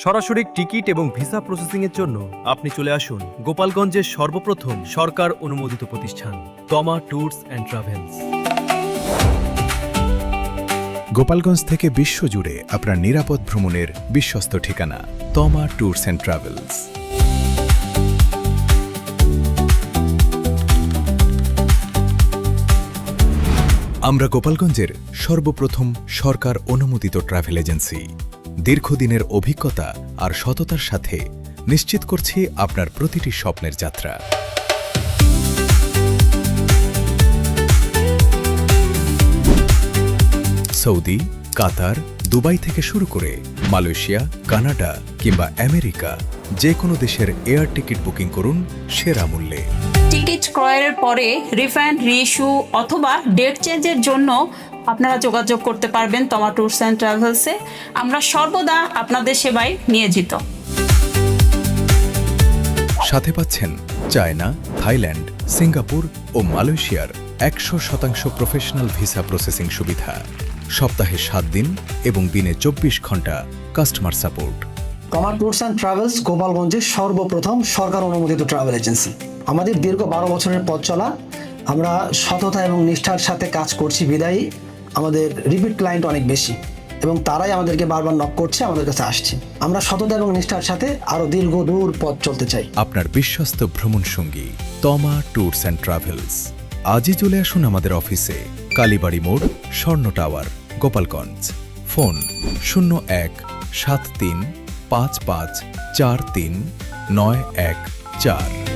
সরাসরি টিকিট এবং ভিসা প্রসেসিংয়ের জন্য আপনি চলে আসুন গোপালগঞ্জের সর্বপ্রথম সরকার অনুমোদিত প্রতিষ্ঠান তমা ট্যুরস অ্যান্ড ট্রাভেলস। গোপালগঞ্জ থেকে বিশ্বজুড়ে আপনার নিরাপদ ভ্রমণের বিশ্বস্ত ঠিকানা তমা ট্যুরস অ্যান্ড ট্রাভেলস। আমরা গোপালগঞ্জের সর্বপ্রথম সরকার অনুমোদিত ট্রাভেল এজেন্সি। দীর্ঘদিনের অভিজ্ঞতা আর সততার সাথে নিশ্চিত করছি আপনার প্রতিটি স্বপ্নের যাত্রা। সৌদি, কাতার, দুবাই থেকে শুরু করে মালয়েশিয়া, কানাডা কিংবা আমেরিকা, যে কোনো দেশের এয়ার টিকিট বুকিং করুন সেরা মূল্যে। টিকিট ক্রয়ের পরে রিফান্ড, রিইস্যু অথবা ডেট চেঞ্জের জন্য আপনারা যোগাযোগ করতে পারবেন তমা ট্যুরস অ্যান্ড ট্রাভেলসে। আমরা সর্বদা আপনাদের সেবায় নিয়োজিত। সাথে পাচ্ছেন চায়না, থাইল্যান্ড, সিঙ্গাপুর ও মালয়েশিয়ার 100% প্রফেশনাল ভিসা প্রসেসিং সুবিধা, সপ্তাহে 7 দিন এবং দিনে 24 ঘন্টা কাস্টমার সাপোর্ট। তমা ট্যুরস অ্যান্ড ট্রাভেলস গোপালগঞ্জের সর্বপ্রথম সরকার অনুমোদিত ট্রাভেল এজেন্সি। আমাদের দীর্ঘ 12 বছরের পথ চলা, আমরা সততা এবং নিষ্ঠার সাথে কাজ করছি বিদায়ী আমাদের রিপিট ক্লায়েন্ট অনেক বেশি এবং তারাই আমাদেরকে বারবার নক করছে, আমাদের কাছে আসছে। আমরা সততা এবং নিষ্ঠার সাথে আরও দীর্ঘদূর পথ চলতে চাই। আপনার বিশ্বস্ত ভ্রমণ সঙ্গী তমা ট্যুরস অ্যান্ড ট্রাভেলস। আজই চলে আসুন আমাদের অফিসে, কালীবাড়ি মোড়, স্বর্ণ টাওয়ার, গোপালগঞ্জ। ফোন 017355439114।